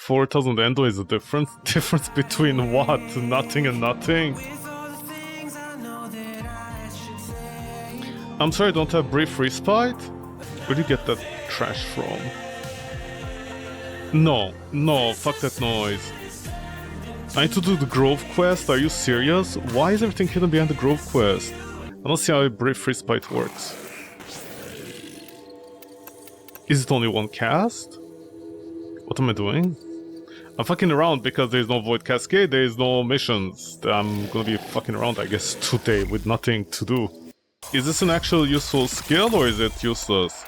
4,000 endo is a difference between what? Nothing and nothing? I'm sorry, I don't have brief respite? Where do you get that trash from? No, fuck that noise. I need to do the Grove quest, are you serious? Why is everything hidden behind the Grove quest? I don't see how a brief respite works. Is it only one cast? What am I doing? I'm fucking around because there's no Void Cascade, there's no missions. I'm gonna be fucking around, I guess, today with nothing to do. Is this an actual useful skill or is it useless?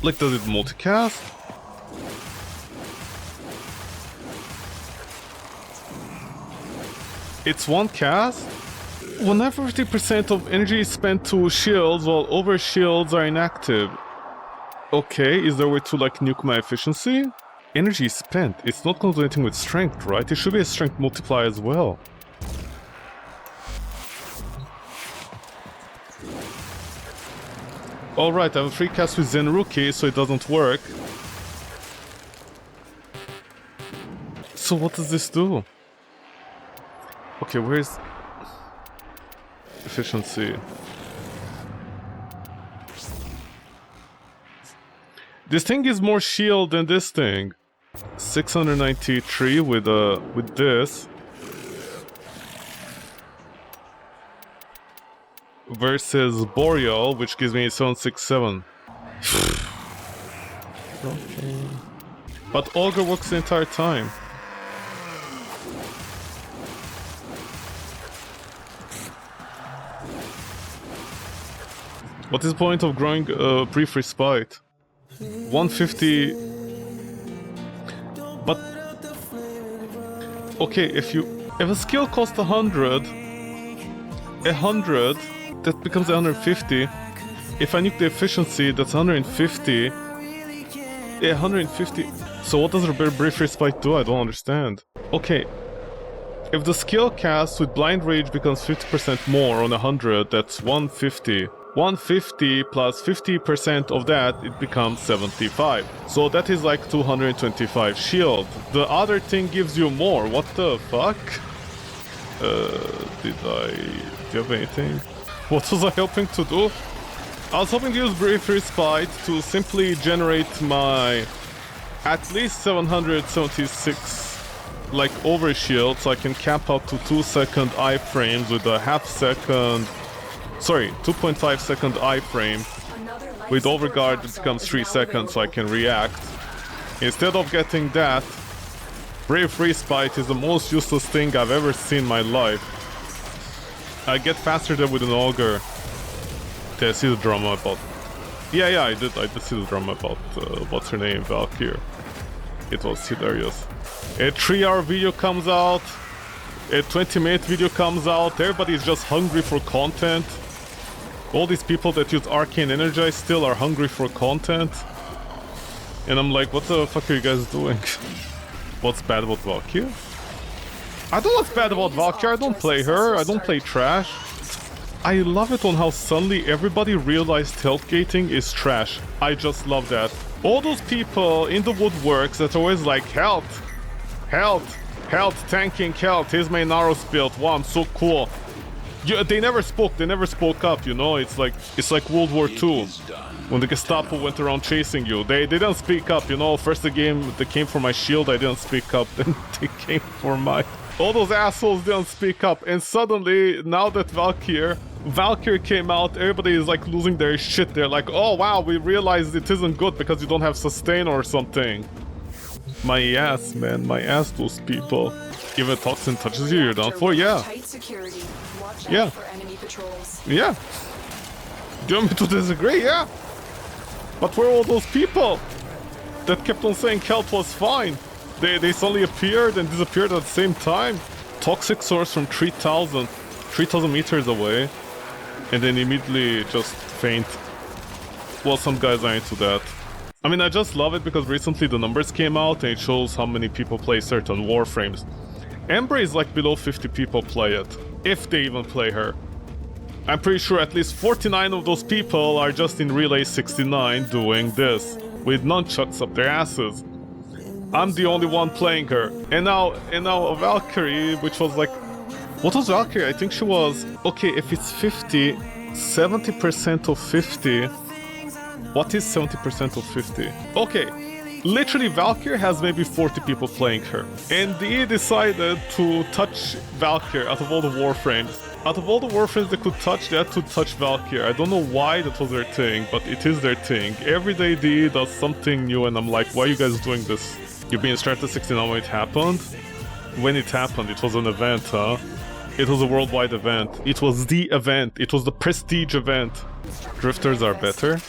Like, does it multicast? It's one cast? Whenever 50% of energy is spent to shields while over shields are inactive. Okay, is there a way to like nuke my efficiency? Energy spent, it's not gonna do anything with strength, right? It should be a strength multiplier as well. Alright, I have a free cast with Zenruki, so it doesn't work. So what does this do? Okay, where's efficiency? This thing is more shield than this thing. 693 with this. Versus Boreal, which gives me 767. Okay. But Augur works the entire time. What is the point of growing brief respite? 150. But okay, if a skill costs 100, that becomes 150. If I nuke the efficiency, that's 150. 150. So what does a brief respite do? I don't understand. Okay. If the skill cast with blind rage becomes 50% more on 100, that's 150. 150 plus 50% of that, it becomes 75. So that is like 225 shield. The other thing gives you more. What the fuck? Do you have anything? What was I hoping to do? I was hoping to use Brief Respite to simply generate my at least 776 like overshield so I can cap out to 2-second iframes with a half-second... Sorry, 2.5-second iframe. With overguard it becomes 3 seconds so I can react. Instead of getting that, Brave Respite is the most useless thing I've ever seen in my life. I get faster than with an Augur. Did I see the drama about... Yeah, I did see the drama about, what's her name, Valkyrie. It was hilarious. A 3-hour video comes out, a 20-minute video comes out, everybody's just hungry for content. All these people that use Arcane Energize still are hungry for content. And I'm like, what the fuck are you guys doing? What's bad about Valkyrie? I don't know what's bad about Valkyrie, I don't play her, I don't play trash. I love it on how suddenly everybody realized health gating is trash. I just love that. All those people in the woodworks that are always like, health, tanking health, here's my Naros build, wow, I'm so cool. They never spoke up, you know, it's like World War II. When the Gestapo went around chasing you, they didn't speak up, you know. First they came for my shield, I didn't speak up, then they came for my... All those assholes didn't speak up, and suddenly, now that Valkyrie came out, everybody is like losing their shit. They're like, oh wow, we realized it isn't good because you don't have sustain or something. My ass, man, my ass, those people. If a toxin touches you, you're done for, yeah. Yeah. Yeah. Do you want me to disagree? Yeah. But where are all those people that kept on saying Kelt was fine? They suddenly appeared and disappeared at the same time. Toxic source from 3,000 meters away, and then immediately just faint. Well, some guys are into that. I mean, I just love it because recently the numbers came out and it shows how many people play certain Warframes. Ember is like below 50 people play it, if they even play her. I'm pretty sure at least 49 of those people are just in Relay 69 doing this, with nunchucks up their asses. I'm the only one playing her. And now a Valkyrie, which was like... What was Valkyrie? I think she was... Okay, if it's 50, 70% of 50... What is 70% of 50? Okay, literally Valkyrie has maybe 40 people playing her. And they decided to touch Valkyrie out of all the Warframes. Out of all the Warframes they could touch, they had to touch Valkyrie. I don't know why that was their thing, but it is their thing. Every day DE does something new and I'm like, why are you guys doing this? You've been Strata 69 when it happened? When it happened, it was an event, huh? It was a worldwide event. It was the event. It was the prestige event. Drifters are better.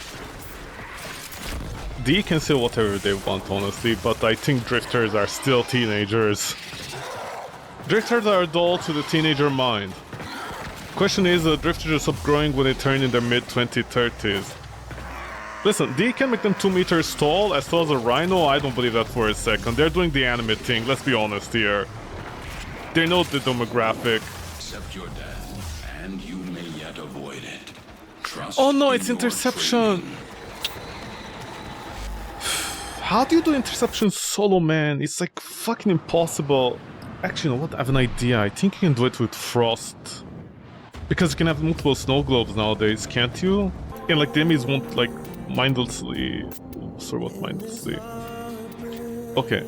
DE can say whatever they want, honestly, but I think drifters are still teenagers. Drifters are dull to the teenager mind. Question is, drifters just stop growing when they turn in their mid-2030s. Listen, DE can make them 2 meters tall as a rhino. I don't believe that for a second. They're doing the anime thing, let's be honest here. They know the demographic. Accept your death, and you may yet avoid it. Trust Oh no, in it's your interception! training. How do you do interception solo, man? It's like fucking impossible. Actually, you know what? I have an idea. I think you can do it with Frost. Because you can have multiple snow globes nowadays, can't you? And like the enemies won't like mindlessly... Sorry, what mindlessly? Okay.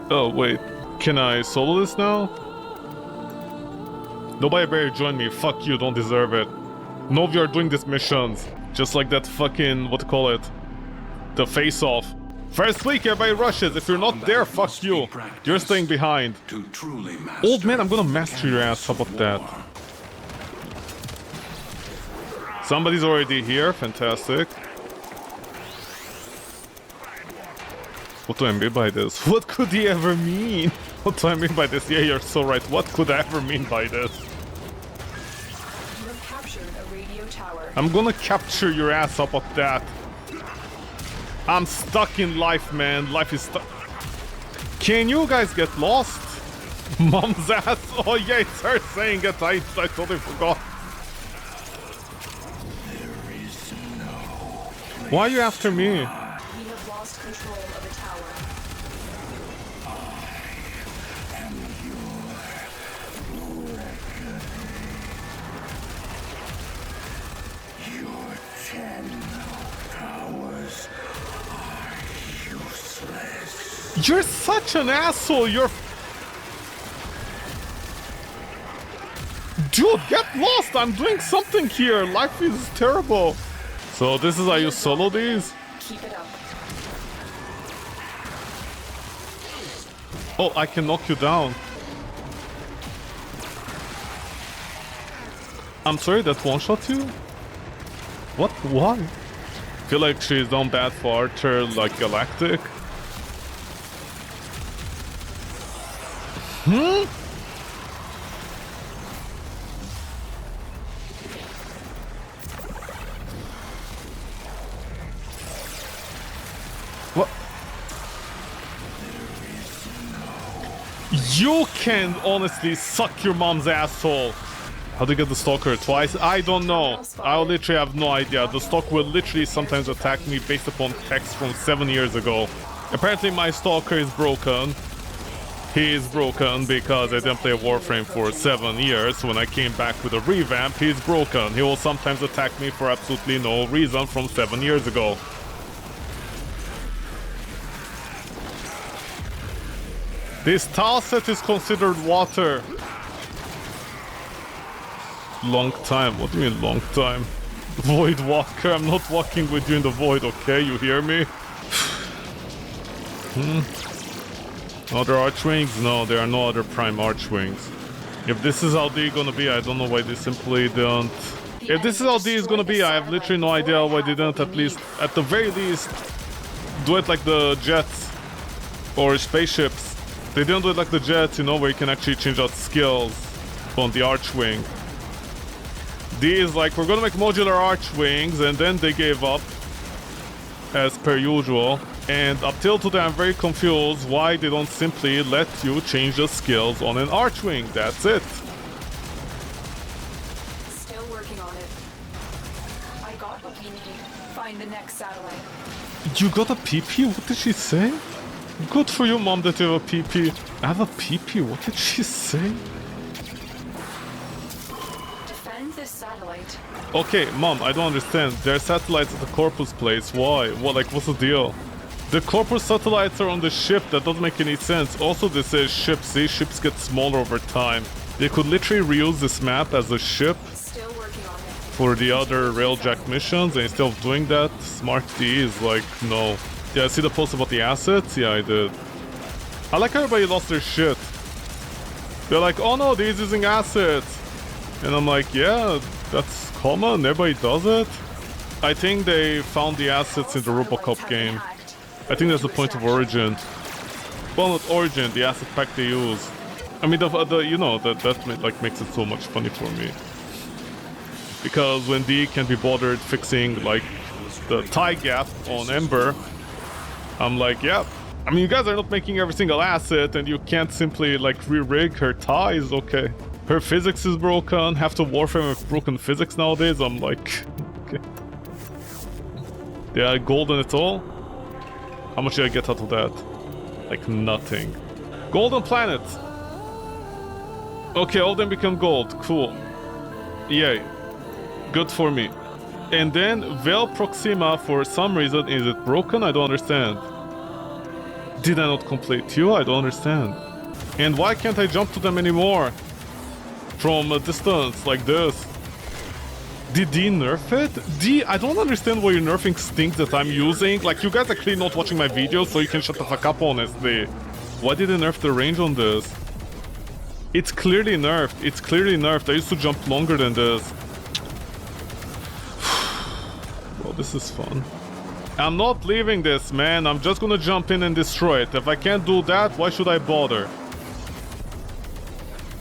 Oh wait, can I solo this now? Nobody better join me, fuck you, don't deserve it. None of you are doing these missions. Just like that fucking, what to call it? The face-off. First week everybody rushes, if you're not there, fuck you. You're staying behind. Old man, I'm gonna master your ass, how about that? Somebody's already here, fantastic. What do I mean by this? What could he ever mean? What do I mean by this? Yeah, you're so right. What could I ever mean by this? You have captured a radio tower. I'm gonna capture your ass up at that. I'm stuck in life, man. Life is stuck. Can you guys get lost? Mom's ass. Oh yeah, it's her saying it. I totally forgot. Why are you after me? We have lost control of a tower. Your 10 powers are useless. You're such an asshole. You're... Dude, get lost. I'm doing something here. Life is terrible. So this is how you solo these? Keep it up. Oh, I can knock you down. I'm sorry, that one-shot you? What? Why? Feel like she's down bad for Archer, like Galactic. What? You can honestly suck your mom's asshole. How do you get the stalker twice? I don't know. I literally have no idea. The stalker will literally sometimes attack me based upon text from 7 years ago. Apparently my stalker is broken. He is broken because I didn't play Warframe for 7 years. When I came back with a revamp, he's broken. He will sometimes attack me for absolutely no reason from 7 years ago. This tile set is considered water. Long time. What do you mean long time? Void Walker. I'm not walking with you in the void, okay? You hear me? Other Archwings? No, there are no other Prime Archwings. If this is how they're gonna be, I don't know why they simply don't If this is how D is gonna be, I have literally no idea why they didn't at least, at the very least, do it like the jets or spaceships. They didn't do it like the jets, you know, where you can actually change out skills on the Archwing. D is like, we're gonna make modular Archwings, and then they gave up, as per usual. And up till today, I'm very confused why they don't simply let you change the skills on an Archwing. That's it. Still working on it. I got what we need. Find the next satellite. You got a PP? What did she say? Good for you, Mom, that you have a PP. I have a PP? What did she say? Defend this satellite. Okay, Mom, I don't understand. There are satellites at the Corpus place. Why? What, like, what's the deal? The Corpus satellites are on the ship. That doesn't make any sense. Also, this says ships. These ships get smaller over time. They could literally reuse this map as a ship Still working on it. for the other Railjack missions, and instead of doing that, Smart D is like, no. Yeah, see the post about the assets? Yeah, I did. I like how everybody lost their shit. They're like, oh no, they're using assets. And I'm like, yeah, that's common, everybody does it. I think they found the assets in the Robocop game. I think that's the point of origin. Well, not origin, the asset pack they use. I mean, you know, that like makes it so much funny for me. Because when D can be bothered fixing like the tie gap on Ember, I'm like, yeah. I mean, you guys are not making every single asset, and you can't simply like re-rig her ties. Okay, her physics is broken. Half the Warframe have broken physics nowadays. I'm like, okay. Yeah, golden at all. How much did I get out of that? Like nothing. Golden planet. Okay, all of them become gold. Cool. Yay. Good for me. And then Vel Proxima, for some reason, is it broken? I don't understand. Did I not complete you? I don't understand. And why can't I jump to them anymore? From a distance like this. Did D nerf it? D, I don't understand why you're nerfing things that I'm using. Like, you guys are clearly not watching my videos, so you can shut the fuck up, honestly. Why did they nerf the range on this? It's clearly nerfed. It's clearly nerfed. I used to jump longer than this. Well, this is fun. I'm not leaving this, man. I'm just gonna jump in and destroy it. If I can't do that, why should I bother?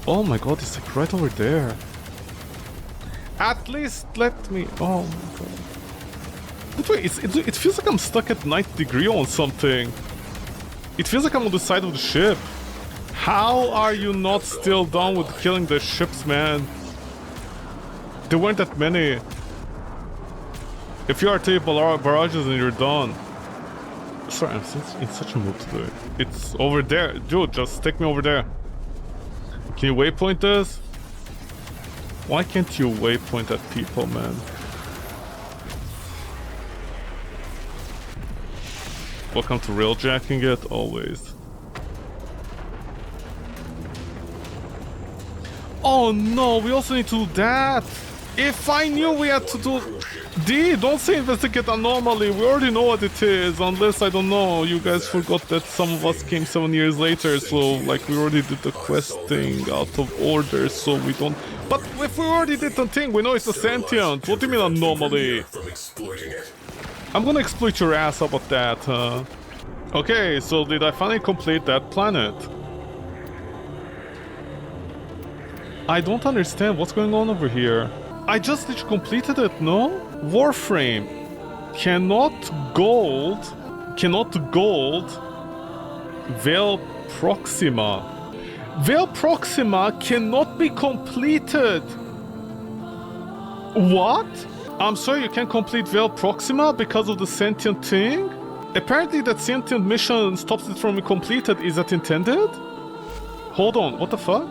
Oh my god, it's like right over there. At least let me... Oh my god. But wait, it feels like I'm stuck at 9th degree on something. It feels like I'm on the side of the ship. How are you not still done with killing the ships, man? There weren't that many. If you are taking barrages and you're done. Sorry, I'm in such a mood today. It's over there. Dude, just take me over there. Can you waypoint this? Why can't you waypoint at people, man? Welcome to railjacking it, always. Oh no, we also need to do that! If I knew we had to do... D, don't say investigate anomaly, we already know what it is, unless, I don't know, you guys forgot that some of us came 7 years later, so, like, we already did the quest thing out of order, so we don't... But if we already did the thing, we know it's a sentient, what do you mean anomaly? I'm gonna exploit your ass, how about that, huh? Okay, so did I finally complete that planet? I don't understand what's going on over here. I just literally completed it, no? Warframe. Cannot gold. Vel Proxima. Vel Proxima cannot be completed. What? I'm sorry, you can't complete Vel Proxima because of the sentient thing? Apparently that sentient mission stops it from being completed. Is that intended? Hold on, what the fuck?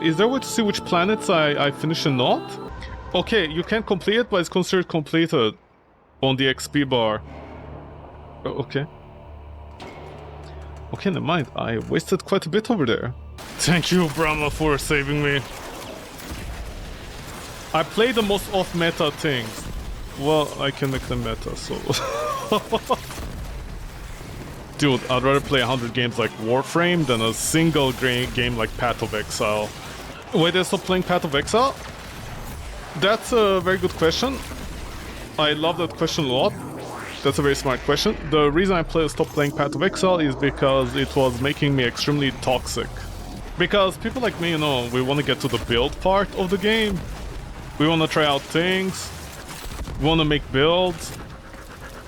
Is there a way to see which planets I finish and not? Okay, you can complete it, but it's considered completed on the XP bar. Okay. Okay, never mind. I wasted quite a bit over there. Thank you, Brahma, for saving me. I play the most off-meta things. Well, I can make them meta, so... Dude, I'd rather play 100 games like Warframe than a single game like Path of Exile. Wait, they're still playing Path of Exile? That's a very good question. I love that question a lot. That's a very smart question. The reason I stopped playing Path of Exile is because it was making me extremely toxic. Because people like me, you know, we want to get to the build part of the game. We want to try out things. We want to make builds.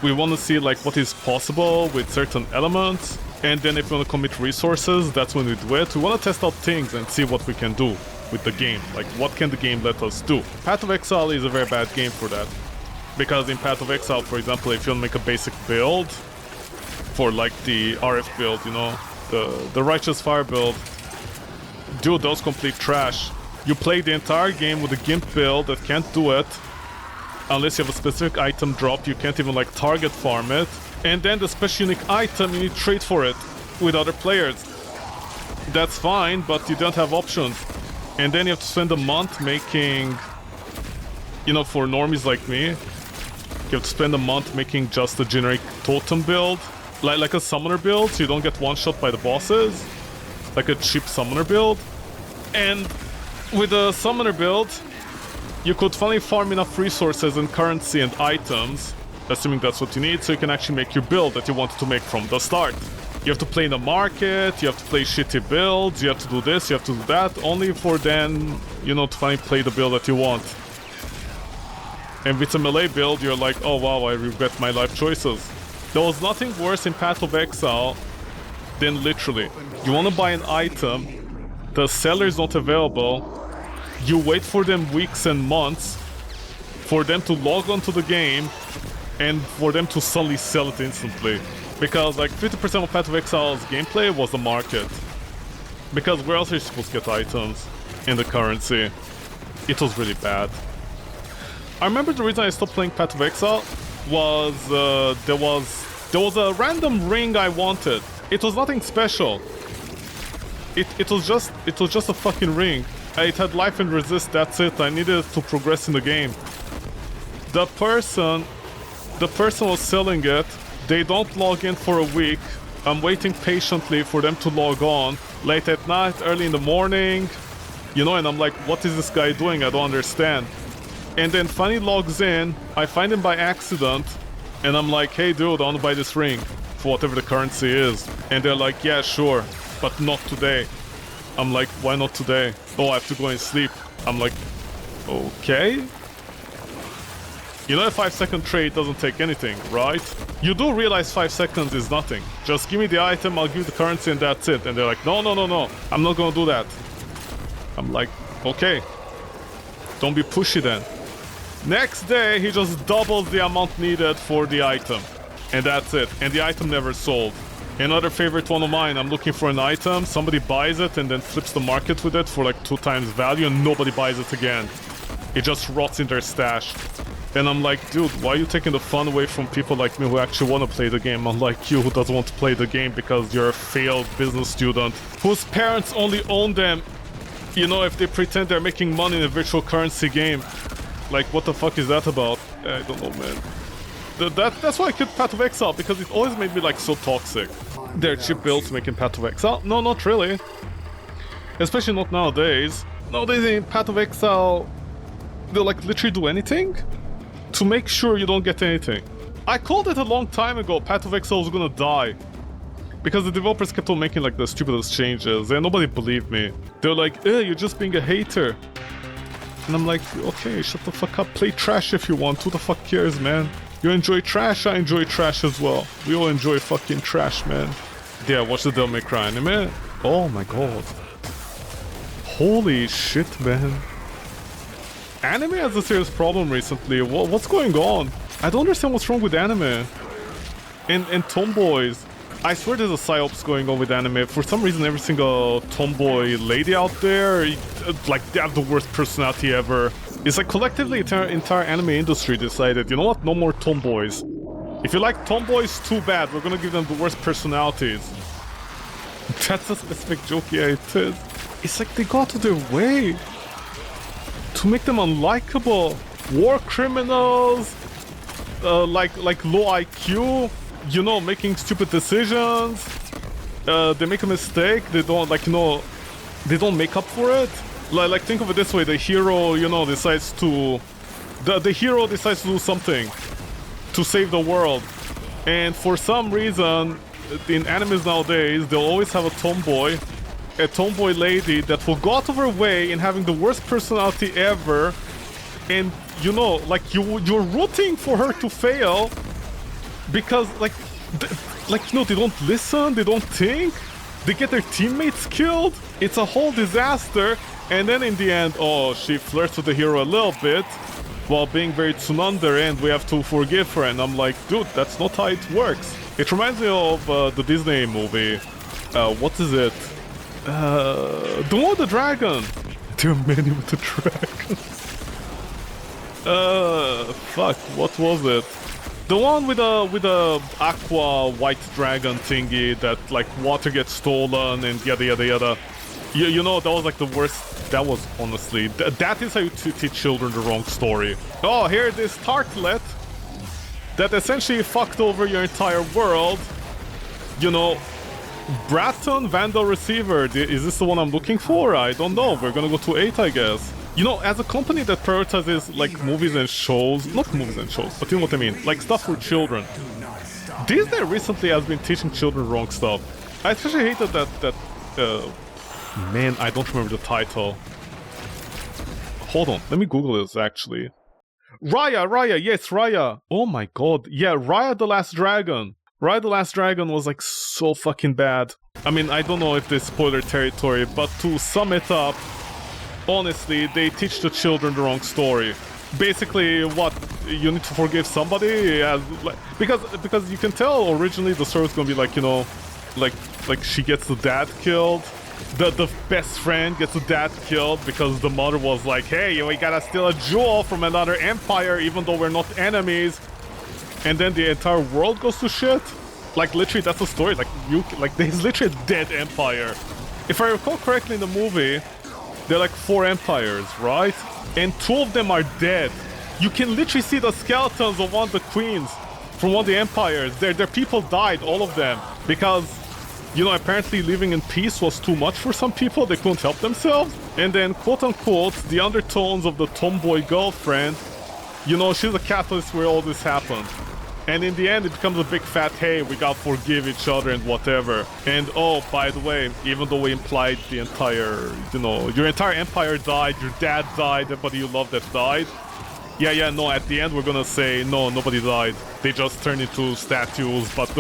We want to see like what is possible with certain elements. And then if we want to commit resources, that's when we do it. We want to test out things and see what we can do with the game. Like, what can the game let us do? Path of Exile is a very bad game for that. Because in Path of Exile, for example, if you want to make a basic build for like the RF build, you know, the Righteous Fire build, dude, those complete trash. You play the entire game with a GIMP build that can't do it unless you have a specific item drop. You can't even like target farm it. And then the special unique item, you need to trade for it with other players. That's fine, but you don't have options. And then you have to spend a month making, you know, for normies like me, you have to spend a month making just a generic totem build, like a summoner build, so you don't get one-shot by the bosses, like a cheap summoner build. And with a summoner build, you could finally farm enough resources and currency and items, assuming that's what you need, so you can actually make your build that you wanted to make from the start. You have to play in the market, you have to play shitty builds, you have to do this, you have to do that, only for then, you know, to finally play the build that you want. And with a melee build, you're like, oh wow, I regret my life choices. There was nothing worse in Path of Exile than literally, you want to buy an item, the seller is not available, you wait for them weeks and months for them to log onto the game and for them to suddenly sell it instantly. Because like 50% of Path of Exile's gameplay was the market. Because where else are you supposed to get items in the currency? It was really bad. I remember the reason I stopped playing Path of Exile was there was a random ring I wanted. It was nothing special. It was just a fucking ring. It had life and resist, that's it. I needed to progress in the game. The person was selling it. They don't log in for a week. I'm waiting patiently for them to log on. Late at night, early in the morning. You know, and I'm like, what is this guy doing? I don't understand. And then finally logs in. I find him by accident. And I'm like, hey dude, I want to buy this ring. For whatever the currency is. And they're like, yeah, sure. But not today. I'm like, why not today? Oh, I have to go and sleep. I'm like, okay. You know, a 5-second trade doesn't take anything, right? You do realize 5 seconds is nothing. Just give me the item, I'll give you the currency, and that's it. And they're like, no, no, no, no, I'm not gonna do that. I'm like, okay. Don't be pushy then. Next day, he just doubles the amount needed for the item. And that's it. And the item never sold. Another favorite one of mine, I'm looking for an item, somebody buys it and then flips the market with it for like 2 times value and nobody buys it again. It just rots in their stash. And I'm like, dude, why are you taking the fun away from people like me who actually want to play the game, unlike you who doesn't want to play the game because you're a failed business student whose parents only own them, you know, if they pretend they're making money in a virtual currency game. Like, what the fuck is that about? I don't know, man. That's why I quit Path of Exile, because it always made me like so toxic. They're cheap builds making Path of Exile? No, not really. Especially not nowadays. Nowadays in Path of Exile, they'll like literally do anything to make sure you don't get anything. I called it a long time ago, Path of Exile was gonna die. Because the developers kept on making like the stupidest changes and nobody believed me. They're like, you're just being a hater. And I'm like, okay, shut the fuck up, play trash if you want, who the fuck cares, man? You enjoy trash, I enjoy trash as well. We all enjoy fucking trash, man. Yeah, watch the Devil May Cry anime. Oh my god. Holy shit, man. Anime has a serious problem recently. What's going on? I don't understand what's wrong with anime. And tomboys. I swear there's a psyops going on with anime. For some reason, every single tomboy lady out there, like, they have the worst personality ever. It's like collectively the entire anime industry decided, you know what, no more tomboys. If you like tomboys, too bad, we're gonna give them the worst personalities. That's a specific joke, yeah, it is. It's like they go out of their way to make them unlikable. War criminals, like low IQ, you know, making stupid decisions. They make a mistake, they don't, like, you know, they don't make up for it. Like think of it this way: the hero, you know, decides to, the hero decides to do something to save the world, and for some reason, in animes nowadays, they'll always have a tomboy lady that will go out of her way in having the worst personality ever, and you know, like you're rooting for her to fail because like you know, they don't listen, they don't think, they get their teammates killed. It's a whole disaster, and then in the end, oh, she flirts with the hero a little bit while being very tsundere, and we have to forgive her. And I'm like, dude, that's not how it works. It reminds me of the Disney movie. What is it? The one with the dragon. There are many with the dragon. Fuck, what was it? The one with a aqua white dragon thingy that like water gets stolen and yada yada yada. You know, that was like the worst. That was honestly that is how you teach children the wrong story. Oh, here this tartlet that essentially fucked over your entire world. You know, Bratton Vandal Receiver. Is this the one I'm looking for? I don't know. We're gonna go to 8, I guess. You know, as a company that prioritizes like movies and shows, not movies and shows, but you know what I mean, like stuff for children. Disney recently has been teaching children wrong stuff. I especially hated that man, I don't remember the title. Hold on, let me Google this actually. Raya, yes, Raya. Oh my god, yeah, Raya the Last Dragon. Raya the Last Dragon was like so fucking bad. I mean, I don't know if this is spoiler territory, but to sum it up, honestly, they teach the children the wrong story. Basically, what, you need to forgive somebody? Yeah, because you can tell originally the story was gonna be like, you know, like she gets the dad killed. The best friend gets the dad killed because the mother was like, hey, we gotta steal a jewel from another empire even though we're not enemies. And then the entire world goes to shit. Like literally, that's the story. Like there's literally a dead empire. If I recall correctly in the movie, there are like 4 empires, right? And 2 of them are dead. You can literally see the skeletons of one of the queens from one of the empires. Their people died, all of them, because, you know, apparently living in peace was too much for some people. They couldn't help themselves. And then, quote-unquote, the undertones of the tomboy girlfriend, you know, she's a catalyst where all this happened. And in the end, it becomes a big fat, hey, we gotta forgive each other and whatever. And oh, by the way, even though we implied the entire, you know, your entire empire died, your dad died, everybody you loved that died. Yeah, no, at the end we're gonna say, no, nobody died. They just turned into statues, but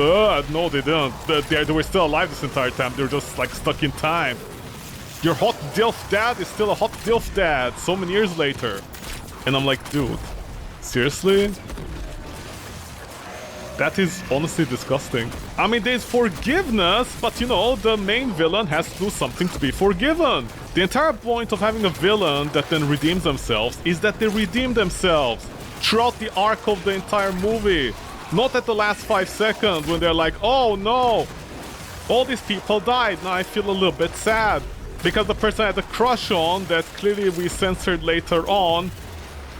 no, they didn't. They were still alive this entire time. They were just, like, stuck in time. Your hot DILF dad is still a hot DILF dad so many years later. And I'm like, dude, seriously? That is honestly disgusting. I mean, there's forgiveness, but you know, the main villain has to do something to be forgiven. The entire point of having a villain that then redeems themselves is that they redeem themselves throughout the arc of the entire movie. Not at the last 5 seconds when they're like, oh no, all these people died, now I feel a little bit sad. Because the person I had a crush on that clearly we censored later on,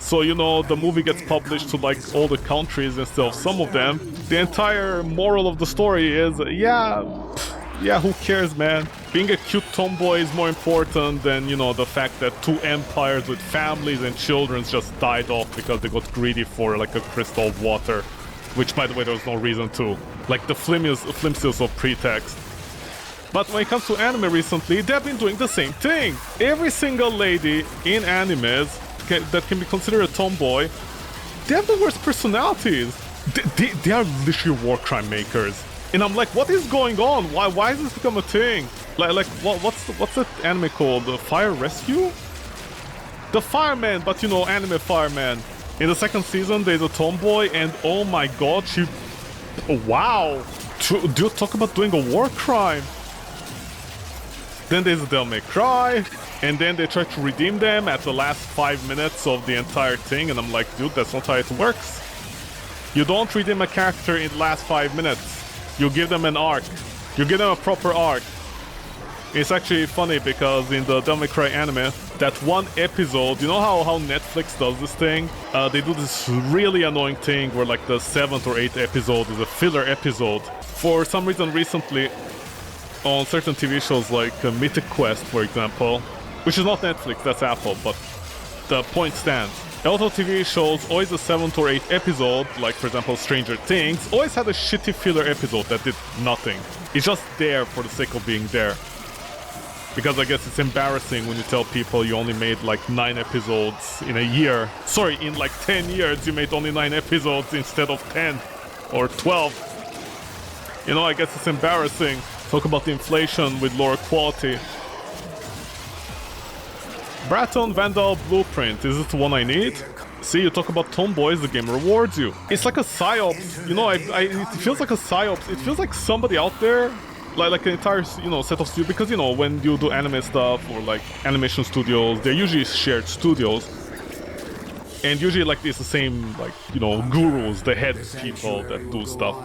so, you know, the movie gets published to, like, all the countries instead of some of them. The entire moral of the story is, yeah, who cares, man? Being a cute tomboy is more important than, you know, the fact that 2 empires with families and children just died off because they got greedy for, like, a crystal of water. Which, by the way, there was no reason to. Like, the flimsiest of pretext. But when it comes to anime recently, they've been doing the same thing. Every single lady in animes that can be considered a tomboy, they have the worst personalities. They are literally war crime makers. And I'm like, what is going on? Why has this become a thing? Like what's that anime called? The Fire Rescue? The Fireman, but you know, anime fireman. In the 2nd season, there's a tomboy, and oh my god, she... Wow! Do talk about doing a war crime! Then there's a Devil May Cry, and then they try to redeem them at the last 5 minutes of the entire thing, and I'm like, dude, that's not how it works. You don't redeem a character in the last 5 minutes. You give them an arc. You give them a proper arc. It's actually funny because in the Devil May Cry anime, that one episode, you know how Netflix does this thing? They do this really annoying thing where like the 7th or 8th episode is a filler episode. For some reason recently, on certain TV shows like Mythic Quest, for example, which is not Netflix, that's Apple, but the point stands. A lot of TV shows, always a 7th or 8th episode, like for example Stranger Things, always had a shitty filler episode that did nothing. It's just there for the sake of being there. Because I guess it's embarrassing when you tell people you only made like 9 episodes in a year. Sorry, in like 10 years you made only 9 episodes instead of 10 or 12. You know, I guess it's embarrassing. Talk about the inflation with lower quality. Braton Vandal Blueprint, is it the one I need? See, you talk about tomboys, the game rewards you. It's like a psyops, you know, it feels like a psyops. It feels like somebody out there, like an entire, you know, set of studios, because, you know, when you do anime stuff or like animation studios, they're usually shared studios. And usually like it's the same, like, you know, gurus, the head people that do stuff.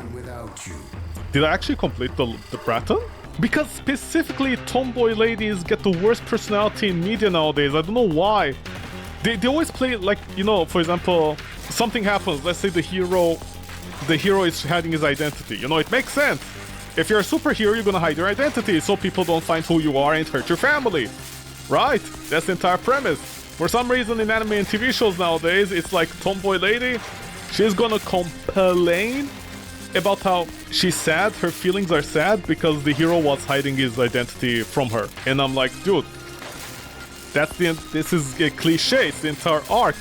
Did I actually complete the Braton? Because specifically tomboy ladies get the worst personality in media nowadays. I don't know why. They always play like, you know, for example, something happens. Let's say the hero is hiding his identity. You know, it makes sense. If you're a superhero, you're gonna hide your identity so people don't find who you are and hurt your family. Right? That's the entire premise. For some reason in anime and TV shows nowadays, it's like tomboy lady, she's gonna complain about how she's sad, her feelings are sad because the hero was hiding his identity from her. And I'm like, dude, this is a cliche, it's the entire arc.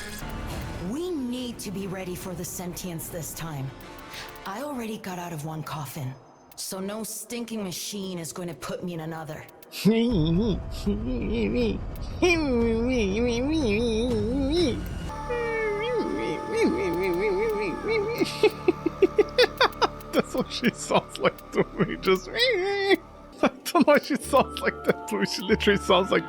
We need to be ready for the sentience this time. I already got out of one coffin, so no stinking machine is going to put me in another. That's what she sounds like to me, just I don't know why she sounds like that to me, she literally sounds like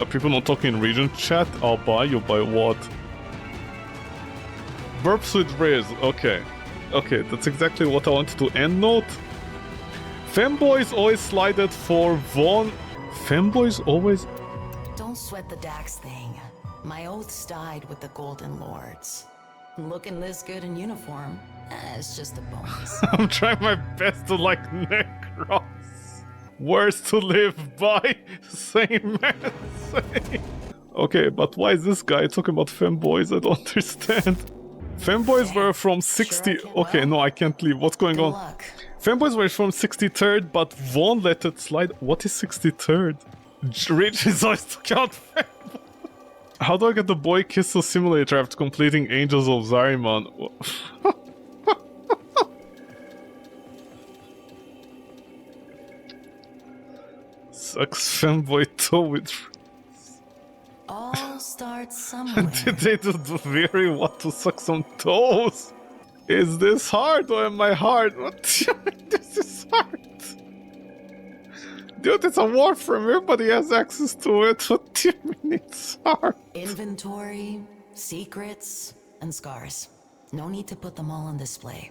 Are people not talking in region chat? I'll buy, you buy what? Burps with Riz, okay. Okay, that's exactly what I wanted to end note. Femboys always slided for Vaughn. Femboys always... Don't sweat the Dax thing. My oaths died with the Golden Lords. Looking this good in uniform, it's just a bonus. I'm trying my best to like Necros. Words to live by, same man, same. Okay, but why is this guy talking about femboys? I don't understand. Femboys were from 60... Okay, no, I can't leave. What's going on? Femboys were from 63rd, but Vaughn let it slide. What is 63rd? Rich is always talking about femboys. How do I get the boy kisser simulator after completing Angels of Zariman? Sucks femboy toe with... All starts somewhere. Did they do very want to suck some toes? Is this hard or am I hard? What? This is hard. Dude, it's a Warframe. Everybody has access to it. What do you mean it's hard? Inventory, secrets, and scars. No need to put them all on display.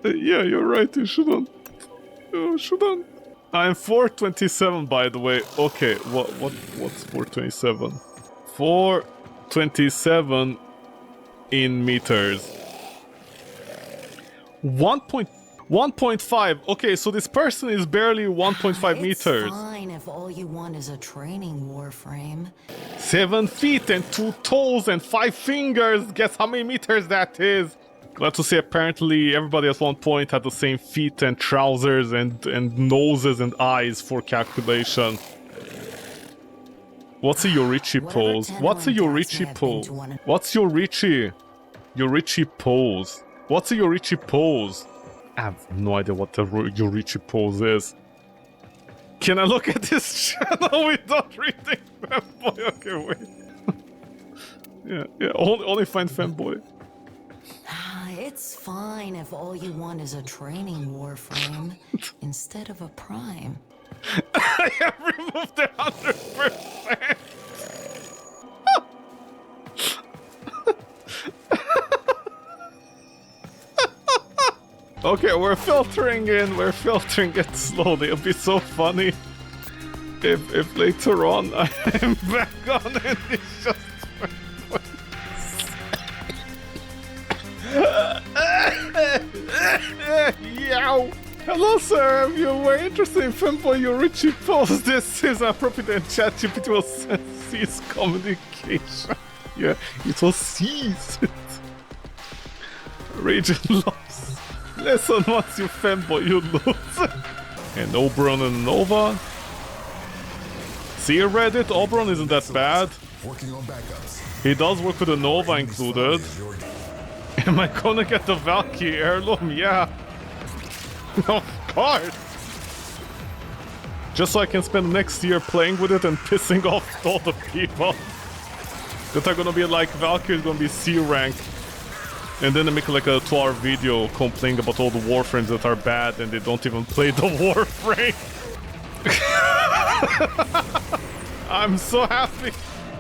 Yeah, you're right. You shouldn't. You shouldn't. I'm 427, by the way. Okay, what's 427? 427 in meters. 1.5. Okay, so this person is barely 1.5 meters. It's fine if all you want is a training Warframe. 7 feet and 2 toes and 5 fingers. Guess how many meters that is? Glad to say apparently everybody at one point had the same feet and trousers and noses and eyes for calculation. What's a Yorichi pose? What's a Yorichi pose? What's Yorichi? Yorichi pose. What's a Yorichi pose? I have no idea what the Yorichi pose is. Can I look at this channel without reading fanboy? Okay, wait. yeah, only find fanboy. It's fine if all you want is a training Warframe instead of a prime. I have removed 100%. Okay, we're filtering it slowly. It'll be so funny if later on I am back on and it's just Yow! Hello, sir. If you were interested in Femboy Yorichi post, this is appropriate and ChatGPT will cease communication. Yeah, it will cease it. Rage and loss. Lesson once you Femboy, you lose. And Oberon and Nova. See Reddit, Oberon isn't that bad. Working on backups. He does work with the Nova included. Am I gonna get the Valkyrie heirloom? Yeah. Of course. Just so I can spend next year playing with it and pissing off all the people that are gonna be like, Valkyrie is gonna be C rank. And then they make like a 2-hour video complaining about all the Warframes that are bad and they don't even play the Warframe. I'm so happy.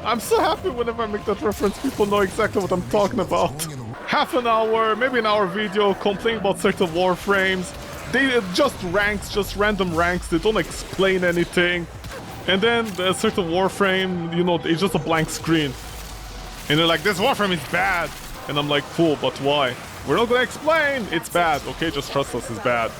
I'm so happy whenever I make that reference, people know exactly what I'm talking about. Half an hour, maybe an hour video complaining about certain Warframes. They just ranks, just random ranks, they don't explain anything. And then a certain Warframe, you know, it's just a blank screen. And they're like, this Warframe is bad. And I'm like, cool, but why? We're not gonna explain! It's bad, okay? Just trust us, it's bad.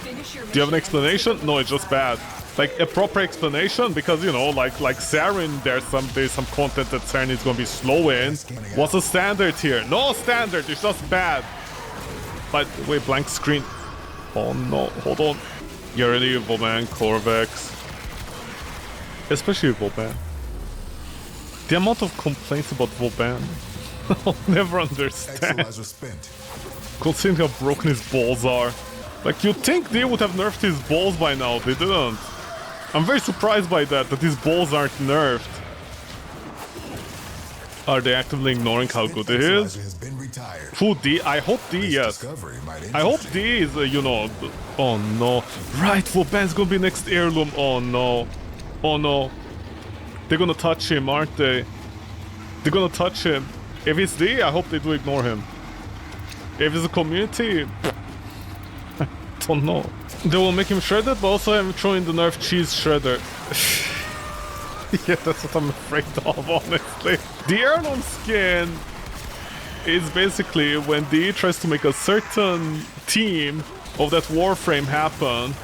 Do you have an explanation? No, it's just bad. Like, a proper explanation? Because, you know, like Sarin, there's some content that Sarin is gonna be slow in. What's the standard here? No standard, it's just bad. But, wait, blank screen. Oh no, hold on. You're ready, Vauban, Corvex. Especially Vauban. The amount of complaints about Vauban. I'll never understand. Considering how broken his balls are. Like, you'd think they would have nerfed his balls by now, they didn't. I'm very surprised by that his balls aren't nerfed. Are they actively ignoring how good it is? Who, D? I hope D, yes. I hope D is, you know... Oh no. Right, Vauban's gonna be next heirloom. Oh no. Oh no. They're gonna touch him, aren't they? They're gonna touch him. If it's D, I hope they do ignore him. If it's a community... I don't know. They will make him shredded, but also I'm throwing the nerf cheese shredder. Yeah, that's what I'm afraid of, honestly. The heirloom skin is basically when D tries to make a certain team of that Warframe happen,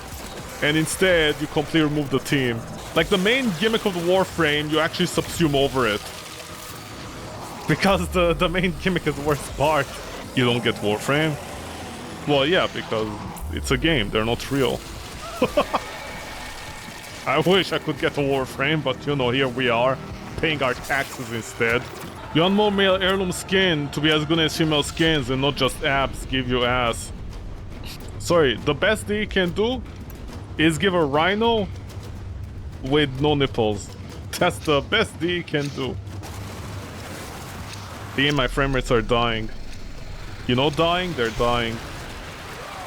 and instead you completely remove the team. Like, the main gimmick of the Warframe, you actually subsume over it. Because the main gimmick is the worst part. You don't get Warframe? Well, yeah, because it's a game, they're not real. I wish I could get a Warframe, but you know, here we are, paying our taxes instead. You want more male heirloom skin to be as good as female skins and not just abs give you ass. Sorry, the best they can do is give a rhino with no nipples. That's the best they can do. And my frame rates are dying. You know dying? They're dying.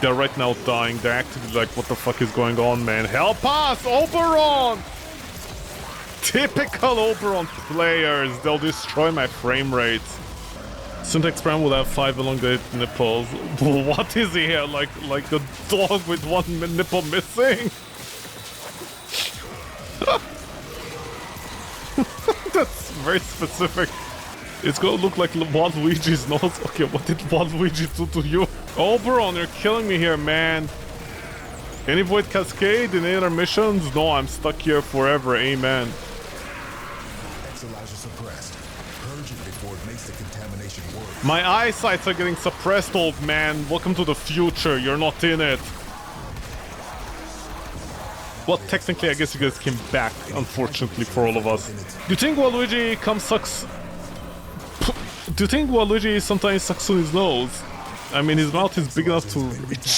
They're right now dying. They're actively like, what the fuck is going on, man? Help us! Oberon! Typical Oberon players. They'll destroy my frame rates. Syntax Prime will have 5 elongated nipples. What is he here? Like a dog with one nipple missing? That's very specific. It's gonna look like Waluigi's nose. Okay, what did Waluigi do to you? Oberon, you're killing me here, man. Any Void Cascade in any other missions? No, I'm stuck here forever, amen. My eyesights are getting suppressed, old man. Welcome to the future, you're not in it. Well, technically, I guess you guys came back, unfortunately for all of us. Do you think Waluigi sucks... Do you think Waluigi sometimes sucks on his nose? I mean, his mouth is big enough to reach...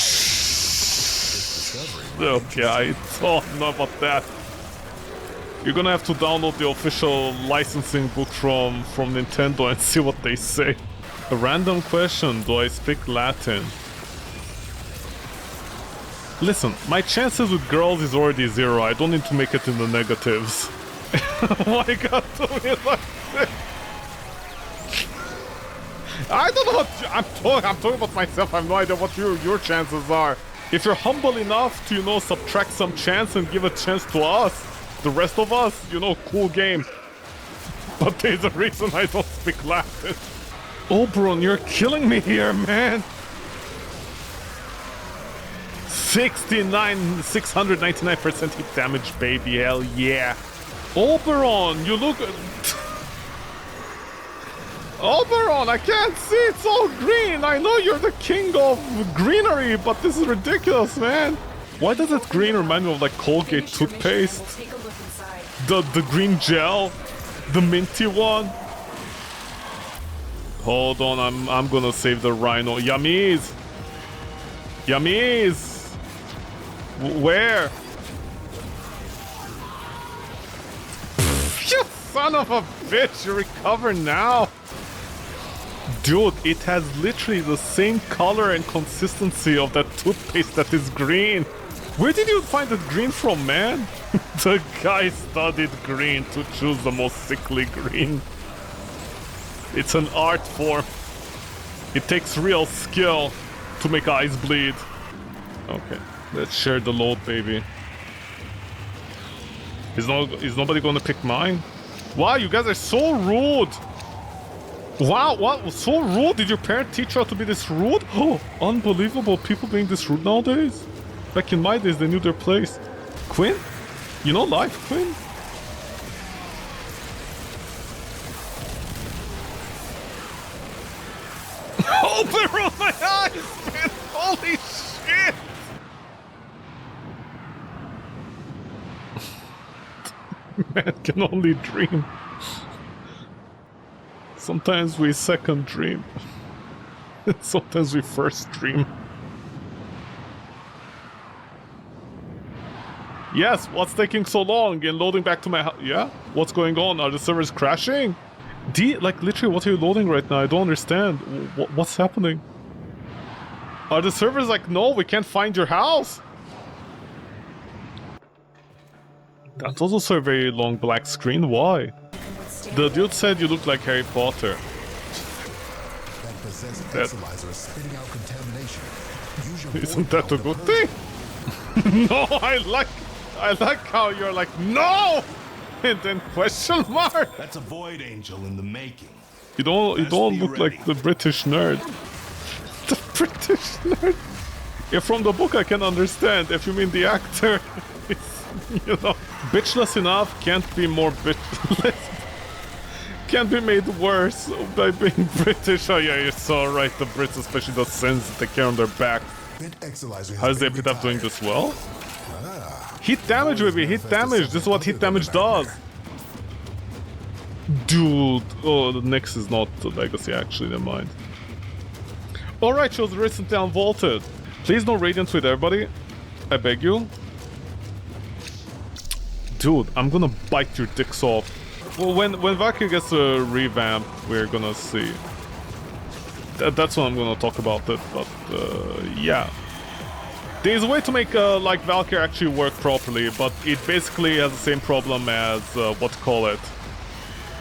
Okay, I don't know about that. You're gonna have to download the official licensing book from Nintendo and see what they say. A random question, do I speak Latin? Listen, my chances with girls is already 0, I don't need to make it in the negatives. Why God do me like this? I don't know what I'm talking about myself. I have no idea what your chances are. If you're humble enough to, you know, subtract some chance and give a chance to us, the rest of us, you know, cool game. But there's a reason I don't speak Latin. Oberon, you're killing me here, man. 69, 699% hit damage, baby. Hell yeah. Oberon, you look... Oberon, I can't see, it's all green. I know you're the king of greenery, but this is ridiculous, man. Why does that green remind me of like Colgate toothpaste? We'll take a look inside. The green gel, the minty one. Hold on, I'm gonna save the rhino. Yummies! Yummies! Where? You son of a bitch, you recover now! Dude, it has literally the same color and consistency of that toothpaste that is green. Where did you find that green from, man? The guy studied green to choose the most sickly green. It's an art form. It takes real skill to make eyes bleed. Okay, let's share the load, baby. Is nobody gonna pick mine? Wow, you guys are so rude! Wow, what? So rude? Did your parent teach you how to be this rude? Oh, unbelievable. People being this rude nowadays? Back in my days, they knew their place. Quinn? You know life, Quinn? Open on my eyes, man! Holy shit! Man can only dream. Sometimes we second dream. Sometimes we first dream. Yes, what's taking so long in loading back to my house? Yeah? What's going on? Are the servers crashing? Like literally, what are you loading right now? I don't understand. What's happening? Are the servers like, no, we can't find your house? That was also a very long black screen. Why? The dude said you look like Harry Potter. Isn't that a good thing? No, I like how you're like, no! And then question mark. That's a void angel in the making. You don't look like the British nerd. The British nerd. Yeah, from the book I can understand. If you mean the actor, it's, you know, bitchless enough can't be more bitchless. Can't be made worse by being British. Oh yeah, you're so right. The Brits, especially the sins that they carry on their back. How's the epitaph doing this well? Hit damage, baby. Hit damage. This is what hit damage does. Dude. Oh, the next is not the legacy, actually. Never mind. Alright, she was recently unvaulted. Please no radiant with everybody. I beg you. Dude, I'm gonna bite your dicks off. Well, when Valkyrie gets a revamp, we're gonna see. That's what I'm gonna talk about it, but yeah. There's a way to make like Valkyrie actually work properly, but it basically has the same problem as what to call it.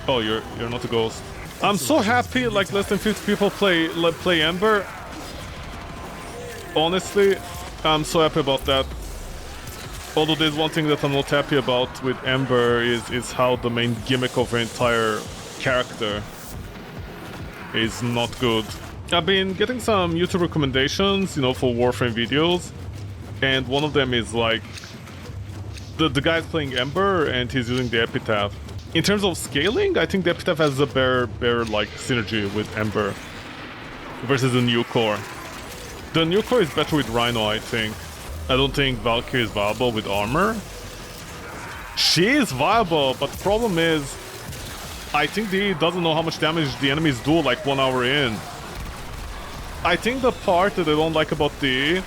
Oh, you're not a ghost. I'm so happy like less than 50 people play Ember. Honestly, I'm so happy about that. Although there's one thing that I'm not happy about with Ember is how the main gimmick of her entire character is not good. I've been getting some YouTube recommendations, you know, for Warframe videos, and one of them is like the guy's playing Ember and he's using the epitaph. In terms of scaling, I think the epitaph has a better like synergy with Ember versus the new core. The new core is better with Rhino, I think. I don't think Valkyrie is viable with armor. She is viable, but the problem is I think he doesn't know how much damage the enemies do like 1 hour in. I think the part that I don't like about DE,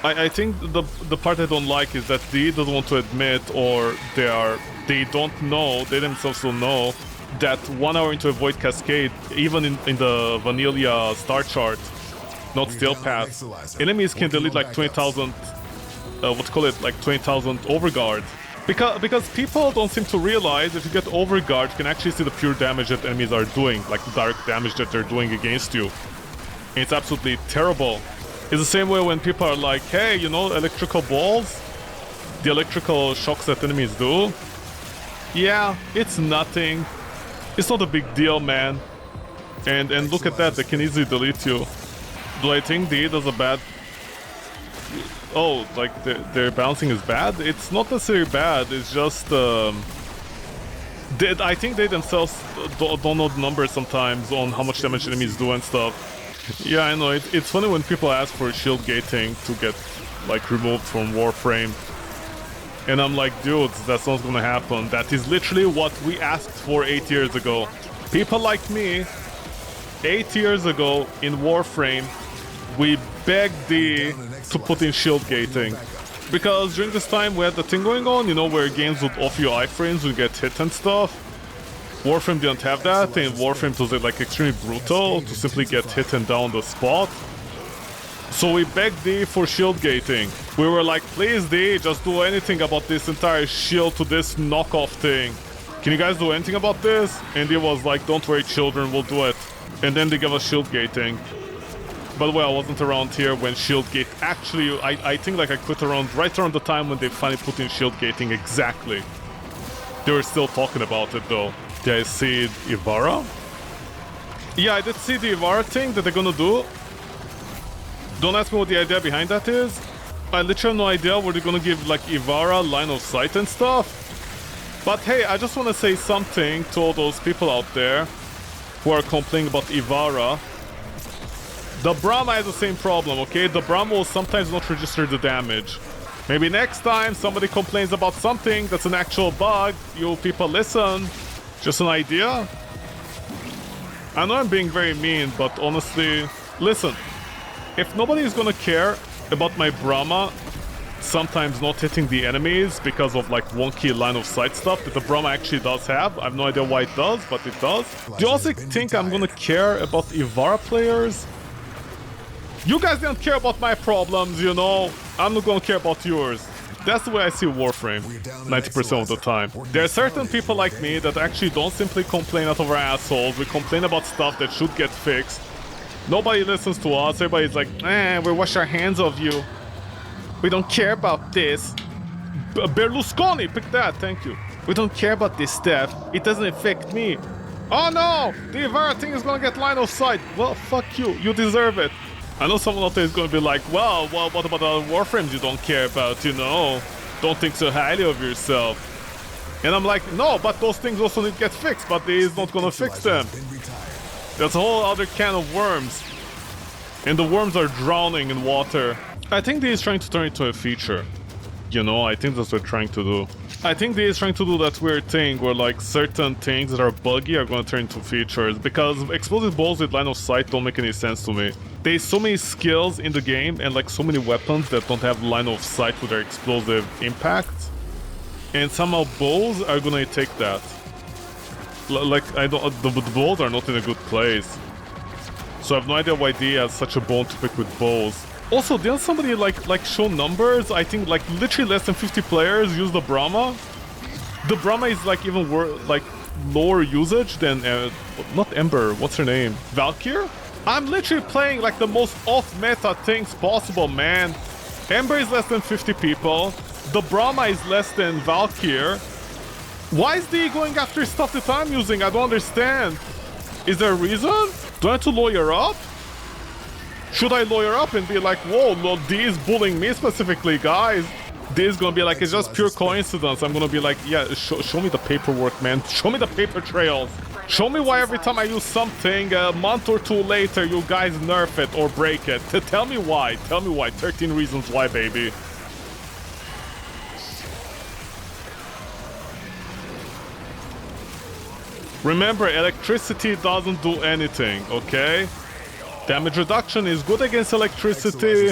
I think the part I don't like is that DE doesn't want to admit, or they don't know, they themselves don't know, that 1 hour into a Void Cascade, even in the Vanilla star chart, not Steel Path, enemies can delete like 20,000 like 20,000 overguard. Because people don't seem to realize if you get overguard, you can actually see the pure damage that enemies are doing, like the direct damage that they're doing against you. And it's absolutely terrible. It's the same way when people are like, hey, you know, electrical balls? The electrical shocks that enemies do? Yeah, it's nothing. It's not a big deal, man. And look at that, they can easily delete you. Do I think DE does a bad... oh, like their bouncing is bad? It's not necessarily bad, it's just I think they themselves don't know the numbers sometimes on how much damage enemies do and stuff. Yeah, I know, it's funny when people ask for shield gating to get like removed from Warframe. And I'm like, dudes, that's not gonna happen. That is literally what we asked for 8 years ago. People like me, 8 years ago in Warframe, we begged D to put in shield gating. Because during this time we had the thing going on, you know, where games would offer you iframes, would get hit and stuff. Warframe didn't have that, and Warframe was like extremely brutal to simply get hit and down the spot. So we begged D for shield gating. We were like, please D, just do anything about this entire shield to this knockoff thing. Can you guys do anything about this? And D was like, don't worry children, we'll do it. And then they gave us shield gating. By the way, I wasn't around here when shield gate actually, I think like I quit right around the time when they finally put in shield gating exactly. They were still talking about it though. Did I see Ivara? Yeah, I did see the Ivara thing that they're gonna do. Don't ask me what the idea behind that is. I literally have no idea where they're gonna give like Ivara line of sight and stuff. But hey, I just wanna say something to all those people out there who are complaining about Ivara. The Brahma has the same problem, okay? The Brahma will sometimes not register the damage. Maybe next time somebody complains about something that's an actual bug, you people listen. Just an idea. I know I'm being very mean, but honestly, listen. If nobody is gonna care about my Brahma sometimes not hitting the enemies because of like wonky line of sight stuff that the Brahma actually does have, I have no idea why it does, but it does. Do you also think I'm gonna care about Ivara players? You guys didn't care about my problems, you know? I'm not gonna care about yours. That's the way I see Warframe, 90% of the time. There are certain people like me that actually don't simply complain out of our assholes. We complain about stuff that should get fixed. Nobody listens to us. Everybody's like, we wash our hands of you. We don't care about this. Berlusconi, pick that, thank you. We don't care about this stuff. It doesn't affect me. Oh no! The Ivara thing is gonna get line of sight. Well, fuck you. You deserve it. I know someone out there is gonna be like, well, what about the Warframes you don't care about, you know? Don't think so highly of yourself. And I'm like, no, but those things also need to get fixed, but they is not gonna fix them. That's a whole other can of worms. And the worms are drowning in water. I think they is trying to turn it into a feature. You know, I think that's what they're trying to do. I think they is trying to do that weird thing where like certain things that are buggy are gonna turn into features. Because explosive balls with line of sight don't make any sense to me. There's so many skills in the game and like so many weapons that don't have line of sight with their explosive impact. And somehow bows are gonna take that. Like, the balls are not in a good place. So I have no idea why D has such a bone to pick with balls. Also, didn't somebody like show numbers? I think like literally less than 50 players use the Brahma. The Brahma is like even like lower usage than not Ember. What's her name? Valkyr? I'm literally playing like the most off-meta things possible, man. Ember is less than 50 people. The Brahma is less than Valkyr. Why is D going after stuff that I'm using? I don't understand. Is there a reason? Do I have to lawyer up? Should I lawyer up and be like, whoa, no, D is bullying me specifically, guys? D is gonna be like, it's just pure coincidence. I'm gonna be like, yeah, show me the paperwork, man. Show me the paper trails. Show me why every time I use something, a month or two later, you guys nerf it or break it. Tell me why. Tell me why. 13 reasons why, baby. Remember, electricity doesn't do anything, okay? Damage reduction is good against electricity.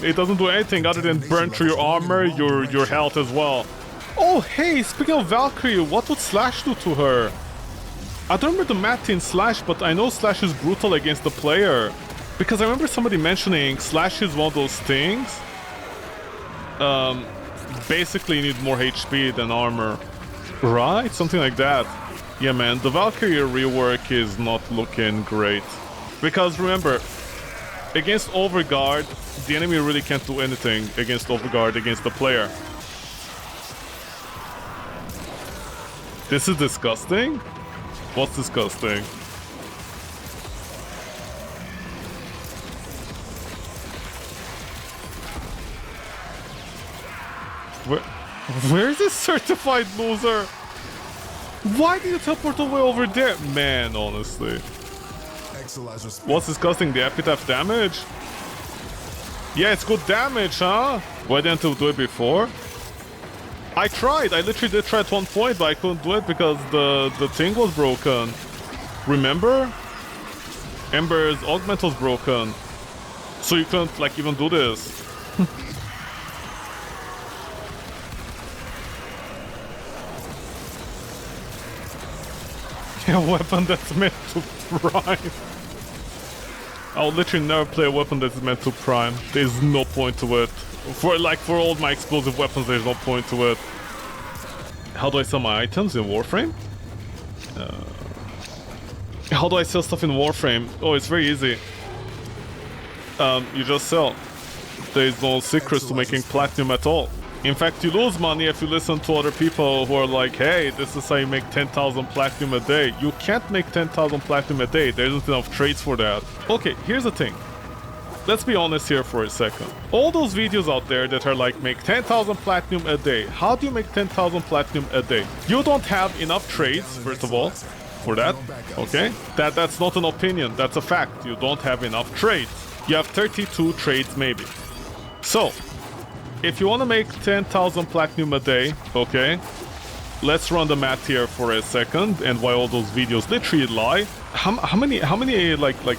It doesn't do anything other than burn through your armor, your health as well. Oh, hey, speaking of Valkyrie, what would Slash do to her? I don't remember the math in Slash, but I know Slash is brutal against the player. Because I remember somebody mentioning Slash is one of those things. Basically you need more HP than armor. Right? Something like that. Yeah, man, the Valkyrie rework is not looking great. Because remember, against Overguard, the enemy really can't do anything against Overguard against the player. This is disgusting? What's disgusting? where is this certified loser? Why did you teleport away over there? Man, honestly. What's disgusting? The epitaph damage? Yeah, it's good damage, huh? Why didn't you do it before? I tried. I literally did try at one point, but I couldn't do it because the thing was broken. Remember? Ember's augment was broken. So you couldn't, like, even do this. A weapon that's meant to prime. I'll literally never play a weapon that's meant to prime. There's no point to it. For all my explosive weapons, there's no point to it. How do I sell my items in Warframe? How do I sell stuff in Warframe? Oh, it's very easy. You just sell. There's no secrets to making platinum at all. In fact, you lose money if you listen to other people who are like, hey, this is how you make 10,000 platinum a day. You can't make 10,000 platinum a day. There isn't enough trades for that. Okay, here's the thing. Let's be honest here for a second. All those videos out there that are like, make 10,000 platinum a day. How do you make 10,000 platinum a day? You don't have enough trades, first of all, for that, okay? That's not an opinion, that's a fact. You don't have enough trades. You have 32 trades maybe. So, if you want to make 10,000 platinum a day, okay? Let's run the math here for a second, and why all those videos literally lie. How many like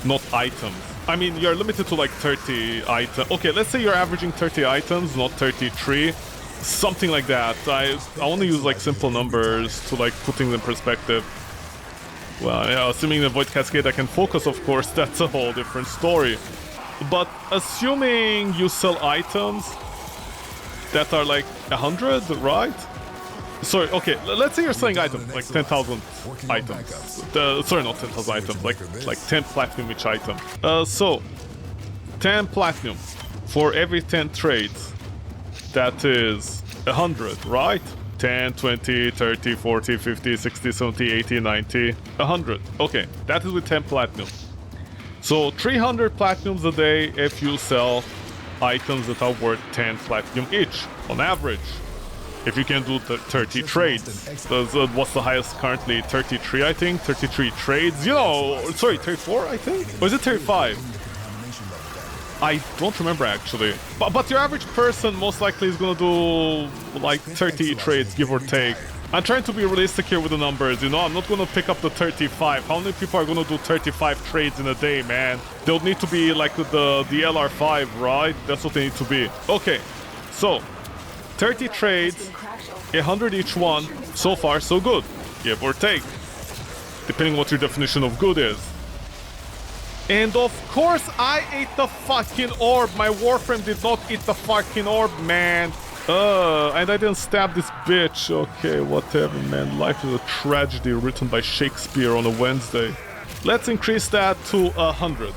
not items? I mean, you're limited to like 30 items. Okay, let's say you're averaging 30 items, not 33. Something like that. I want to use like simple numbers to like put things in perspective. Well, yeah, assuming the Void Cascade I can focus, of course, that's a whole different story. But assuming you sell items that are like 100, right? Sorry, okay, let's say you're selling items, like 10,000 items. Sorry, not 10,000 items, like 10 platinum each item. So, 10 platinum for every 10 trades. That is 100, right? 10, 20, 30, 40, 50, 60, 70, 80, 90, 100. Okay, that is with 10 platinum. So 300 platinums a day if you sell items that are worth 10 platinum each, on average. If you can do 30 trades. What's the highest currently? 33, I think? 33 trades? You know, sorry, 34, I think? Or is it 35? I don't remember actually. But your average person most likely is gonna do like 30 trades, give or take. I'm trying to be realistic here with the numbers, you know? I'm not gonna pick up the 35. How many people are gonna do 35 trades in a day, man? They'll need to be like the LR5, right? That's what they need to be. Okay, so 30 trades, 100 each one. So far, so good. Give or take. Depending what your definition of good is. And of course, I ate the fucking orb. My Warframe did not eat the fucking orb, man. And I didn't stab this bitch. Okay, whatever, man. Life is a tragedy written by Shakespeare on a Wednesday. Let's increase that to 100.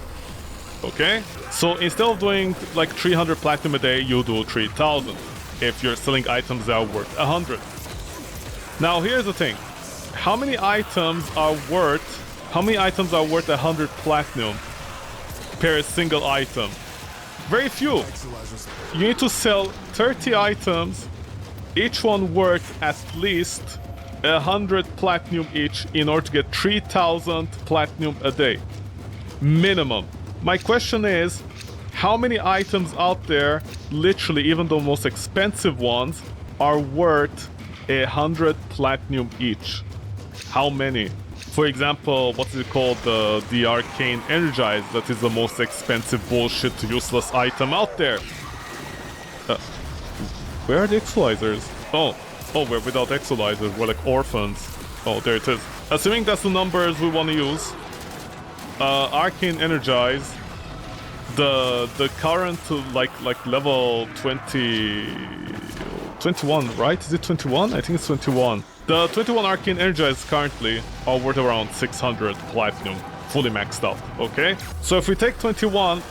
Okay? So instead of doing like 300 platinum a day, you do 3,000. If you're selling items that are worth 100. Now, here's the thing. How many items are worth 100 platinum per single item? Very few. You need to sell 30 items, each one worth at least 100 platinum each in order to get 3,000 platinum a day. Minimum. My question is, how many items out there, literally even the most expensive ones, are worth 100 platinum each? How many? For example, what's it called? The Arcane Energize, that is the most expensive bullshit useless item out there. Where are the Exolizers? Oh, we're without Exolizers, we're like orphans. Oh, there it is. Assuming that's the numbers we want to use. Arcane Energize. The current like level 21, right? Is it 21? I think it's 21. The 21 Arcane Energize currently are worth around 600 platinum, fully maxed out, okay? So if we take 21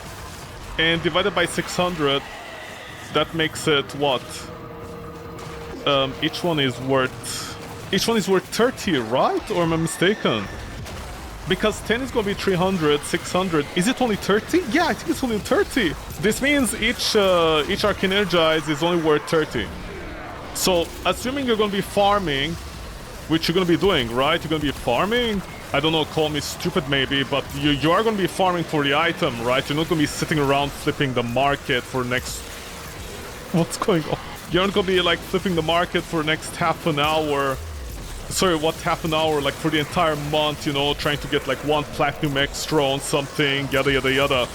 and divide it by 600, that makes it what? Each one is worth 30, right? Or am I mistaken? Because 10 is gonna be 300, 600. Is it only 30? Yeah, I think it's only 30. This means each Arcane Energize is only worth 30. So, assuming you're gonna be farming, which you're gonna be doing, right? You're gonna be farming? I don't know, call me stupid maybe, but you are gonna be farming for the item, right? You're not gonna be sitting around flipping the market for next... What's going on? You're not gonna be like flipping the market for next half an hour. Sorry, what half an hour? Like for the entire month, you know, trying to get like 1 platinum extra on something, yada yada yada.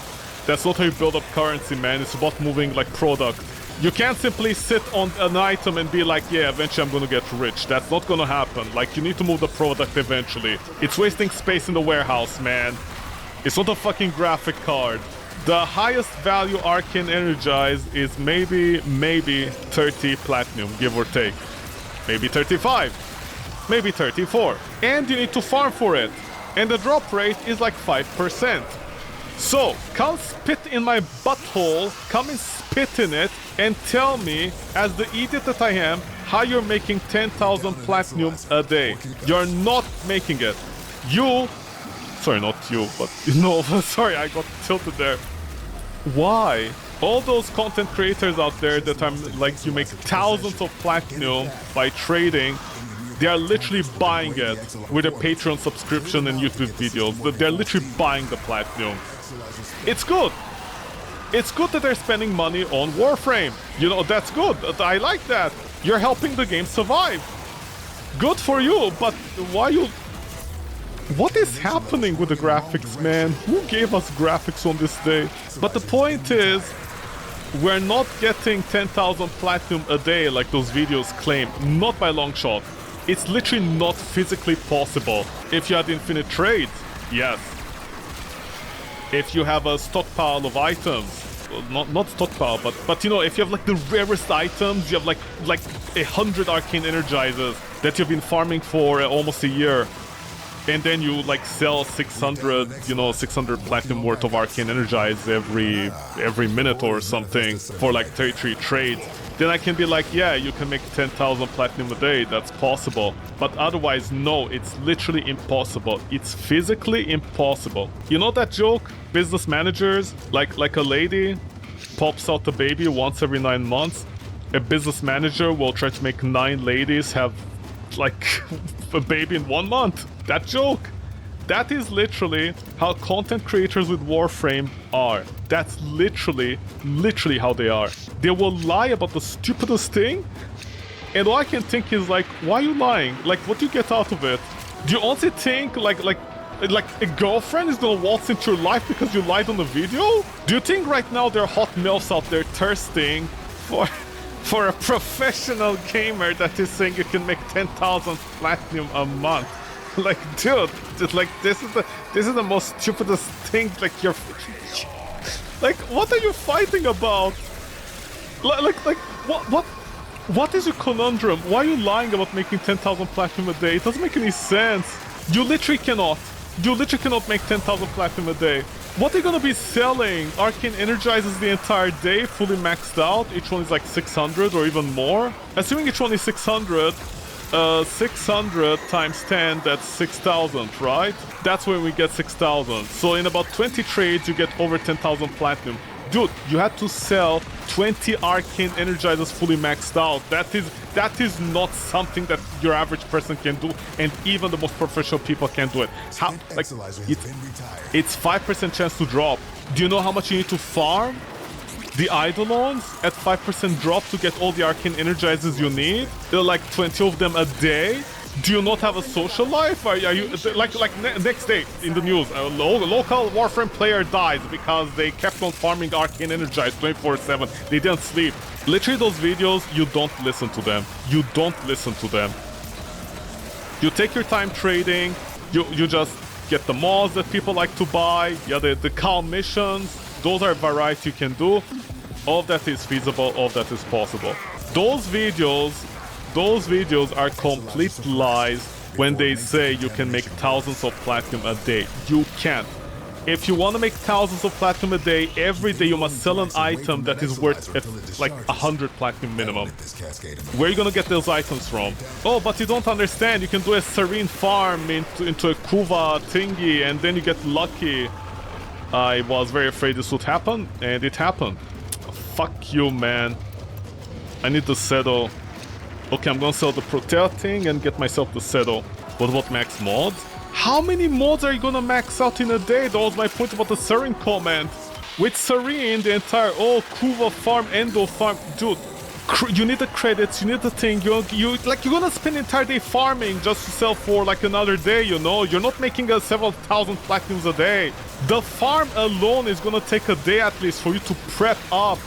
That's not how you build up currency, man. It's about moving like product. You can't simply sit on an item and be like, yeah, eventually I'm gonna get rich. That's not gonna happen. Like, you need to move the product eventually. It's wasting space in the warehouse, man. It's not a fucking graphic card. The highest value Arcane Energize is maybe 30 platinum, give or take. Maybe 35. Maybe 34. And you need to farm for it. And the drop rate is like 5%. So, come spit in my butthole, come and spit in it, and tell me, as the idiot that I am, how you're making 10,000 platinum a day. You're not making it. You... Sorry, not you, but... No, sorry, I got tilted there. Why? All those content creators out there that I'm like, you make thousands of platinum by trading, they are literally buying it with a Patreon subscription and YouTube videos. They're literally buying the platinum. It's good. It's good that they're spending money on Warframe. You know, that's good. I like that. You're helping the game survive. Good for you, but why you... What is happening with the graphics, man? Who gave us graphics on this day? But the point is, we're not getting 10,000 platinum a day like those videos claim. Not by long shot. It's literally not physically possible. If you had infinite trades, yes. If you have a stockpile of items, not stockpile, but you know, if you have like the rarest items, you have like 100 Arcane Energizers that you've been farming for almost a year, and then you like sell 600, you know, 600 platinum worth of Arcane Energize every minute or something for like 33 trades, then I can be like, yeah, you can make 10,000 platinum a day, that's possible. But otherwise, no, it's literally impossible. It's physically impossible. You know that joke? Business managers, like a lady pops out a baby once every 9 months. A business manager will try to make 9 ladies have like a baby in 1 month. That joke. That is literally how content creators with Warframe are. That's literally how they are. They will lie about the stupidest thing, and all I can think is like, why are you lying? Like, what do you get out of it? Do you honestly think like a girlfriend is gonna waltz into your life because you lied on the video? Do you think right now there are hot MILFs out there thirsting for a professional gamer that is saying you can make 10,000 platinum a month? Like, dude, just like this is the most stupidest thing. Like, you're like, what are you fighting about? Like what is your conundrum? Why are you lying about making 10,000 platinum a day? It doesn't make any sense. You literally cannot make 10,000 platinum a day. What are you gonna be selling? Arcane Energizes the entire day, fully maxed out. Each one is like 600 or even more. Assuming each one is 600. 600 times 10, that's 6,000, right? That's when we get 6,000. So in about 20 trades, you get over 10,000 platinum. Dude, you had to sell 20 Arcane Energizers fully maxed out. That is not something that your average person can do, and even the most professional people can't do it. How? Like, it's 5% chance to drop. Do you know how much you need to farm the Eidolons at 5% drop to get all the Arcane Energizers you need? There are like 20 of them a day. Do you not have a social life? Are you like next day in the news, a local Warframe player died because they kept on farming Arcane Energize 24/7. They didn't sleep. Literally, those videos, you don't listen to them. You don't listen to them. You take your time trading. You just get the mods that people like to buy. Yeah, the calm missions. Those are a variety you can do. All of that is feasible, all of that is possible. Those videos are complete lies when they say you can make thousands of platinum a day. You can't. If you want to make thousands of platinum a day, every day you must sell an item that is worth like 100 platinum minimum. Where are you gonna get those items from? Oh, but you don't understand. You can do a serene farm into a Kuva thingy, and then you get lucky. I was very afraid this would happen, and it happened. Fuck you, man. I need to settle. Okay, I'm gonna sell the Protea thing and get myself the settle. What about max mods? How many mods are you gonna max out in a day? That was my point about the Serene comment. With Serene, the entire Kuva farm, Endo farm, dude. You need the credits, you need the thing. You're gonna spend the entire day farming just to sell for like another day. You know, you're not making several thousand platinums a day. The farm alone is gonna take a day at least for you to prep up.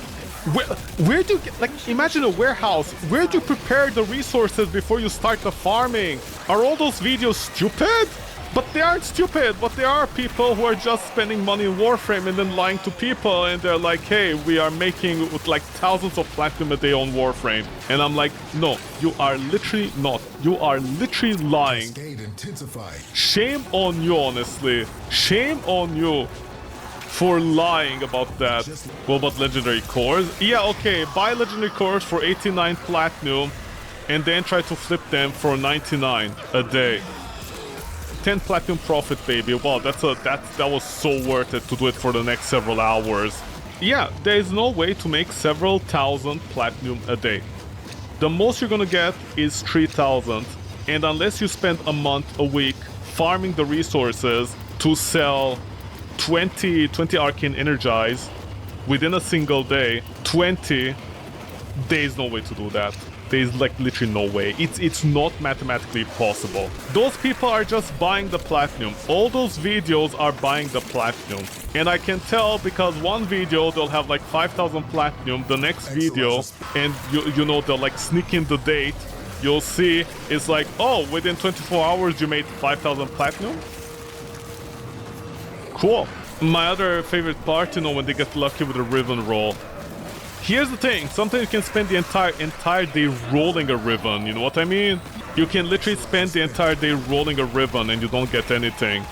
Where do you get, like, imagine a warehouse. Where do you prepare the resources before you start the farming? Are all those videos stupid? But they aren't stupid, but they are people who are just spending money in Warframe and then lying to people, and they're like, hey, we are making like thousands of platinum a day on Warframe. And I'm like, no, you are literally not. You are literally lying. Shame on you, honestly. Shame on you for lying about that. What about legendary cores? Yeah, okay, buy legendary cores for 89 platinum and then try to flip them for 99 a day. 10 platinum profit, baby. Wow, that was so worth it to do it for the next several hours. Yeah, there is no way to make several thousand platinum a day. The most you're gonna get is 3,000, and unless you spend a month, a week farming the resources to sell 20 Arcane Energize within a single day, 20, there is no way to do that. There's like literally no way. It's not mathematically possible. Those people are just buying the platinum. All those videos are buying the platinum. And I can tell because one video they'll have like 5,000 platinum, the next video, and you know, they'll like sneak in the date. You'll see it's like, oh, within 24 hours you made 5,000 platinum? Cool. My other favorite part, you know, when they get lucky with a ribbon roll. Here's the thing, sometimes you can spend the entire day rolling a ribbon, you know what I mean? You can literally spend the entire day rolling a ribbon and you don't get anything.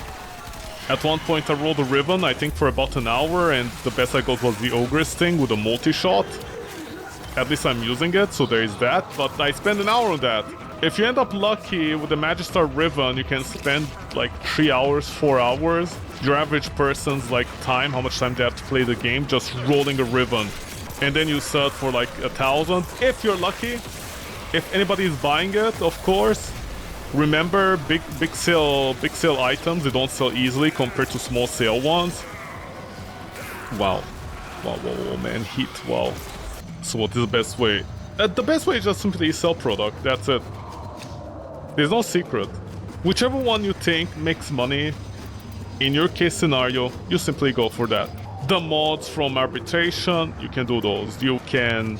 At one point I rolled a ribbon, I think for about an hour, and the best I got was the Ogress thing with a multi-shot. At least I'm using it, so there is that, but I spent an hour on that. If you end up lucky with the Magistar ribbon, you can spend like 3 hours, 4 hours. Your average person's like time, how much time they have to play the game, just rolling a ribbon. And then you sell it for like 1,000, if you're lucky. If anybody is buying it, of course. Remember, big sale items, they don't sell easily compared to small sale ones. Wow. Wow, man, heat, wow. So what is the best way? The best way is just simply sell product, that's it. There's no secret. Whichever one you think makes money, in your case scenario, you simply go for that. The mods from arbitration, you can do those. You can...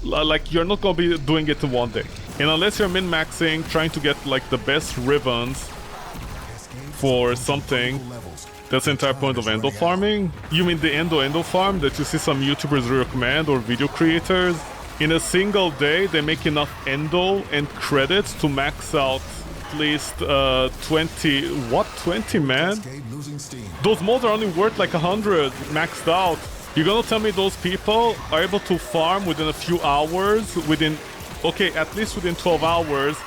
like, you're not gonna be doing it in one day. And unless you're min-maxing, trying to get like the best ribbons for something, that's the entire point of endo farming. You mean the endo farm that you see some YouTubers recommend or video creators? In a single day, they make enough endo and credits to max out at least 20... What? 20, man? Those mods are only worth like 100 maxed out. You're gonna tell me those people are able to farm within a few hours, within... Okay, at least within 12 hours,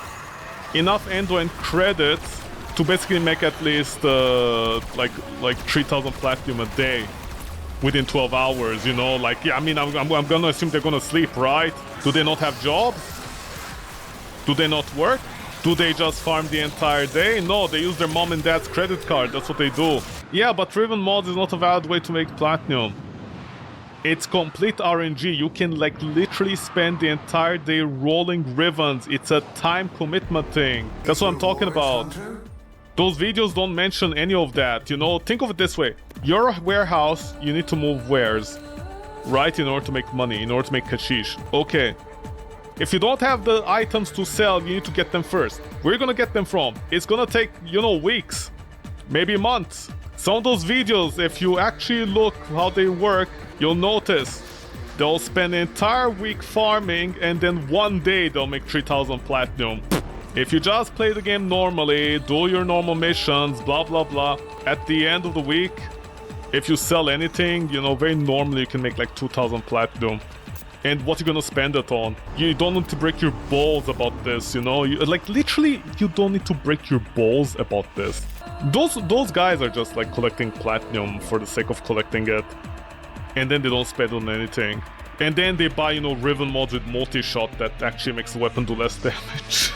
enough endo and credits to basically make at least like 3,000 platinum a day within 12 hours, you know? Like, yeah, I mean, I'm gonna assume they're gonna sleep, right? Do they not have jobs? Do they not work? Do they just farm the entire day? No, they use their mom and dad's credit card. That's what they do. Yeah, but Ribbon mods is not a valid way to make platinum. It's complete RNG. You can like literally spend the entire day rolling ribbons. It's a time commitment thing. That's what I'm talking about. Those videos don't mention any of that, you know? Think of it this way. You're a warehouse, you need to move wares, right? In order to make money, in order to make kashish. Okay. If you don't have the items to sell, you need to get them first. Where are you gonna get them from? It's gonna take, you know, weeks, maybe months. Some of those videos, if you actually look how they work, you'll notice they'll spend an entire week farming and then one day they'll make 3,000 platinum. If you just play the game normally, do your normal missions, blah blah blah, at the end of the week, if you sell anything, you know, very normally you can make like 2,000 platinum. And what you gonna spend it on? You don't need to break your balls about this, you know? Like, literally, you don't need to break your balls about this. Those guys are just, like, collecting platinum for the sake of collecting it. And then they don't spend on anything. And then they buy, you know, Riven mods with multi-shot that actually makes the weapon do less damage.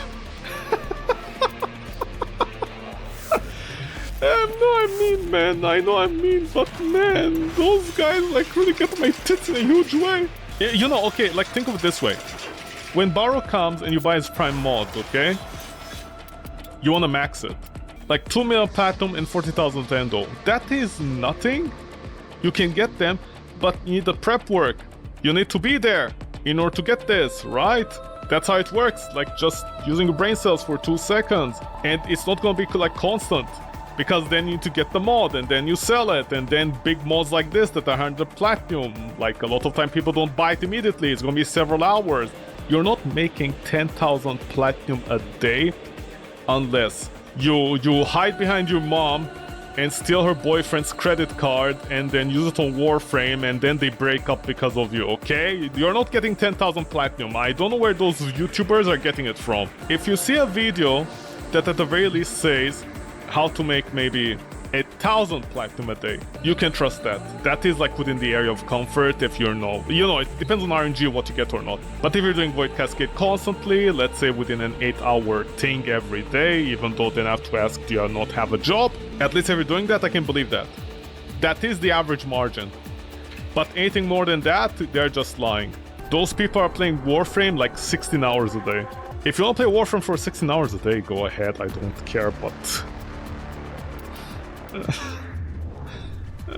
I know I'm mean, but man, those guys, like, really get my tits in a huge way. You know, okay, like, think of it this way. When Barrow comes and you buy his prime mod, okay? You wanna max it. Like 2 million platinum and 40,000 endo. That is nothing. You can get them, but you need the prep work. You need to be there in order to get this, right? That's how it works, like just using your brain cells for 2 seconds. And it's not gonna be like constant. Because then you need to get the mod, and then you sell it, and then big mods like this that are 100 platinum, like a lot of time people don't buy it immediately, it's gonna be several hours. You're not making 10,000 platinum a day unless you hide behind your mom and steal her boyfriend's credit card and then use it on Warframe, and then they break up because of you, okay? You're not getting 10,000 platinum. I don't know where those YouTubers are getting it from. If you see a video that at the very least says how to make maybe 1,000 platinum a day, you can trust that. That is like within the area of comfort if you're no... You know, it depends on RNG what you get or not. But if you're doing Void Cascade constantly, let's say within an 8-hour thing every day, even though then I have to ask, do you not have a job? At least if you're doing that, I can believe that. That is the average margin. But anything more than that, they're just lying. Those people are playing Warframe like 16 hours a day. If you want to play Warframe for 16 hours a day, go ahead, I don't care, but...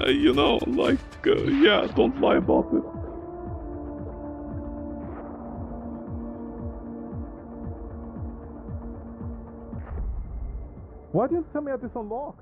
you know, like, yeah, don't lie about it. Why didn't you tell me I had this unlocked?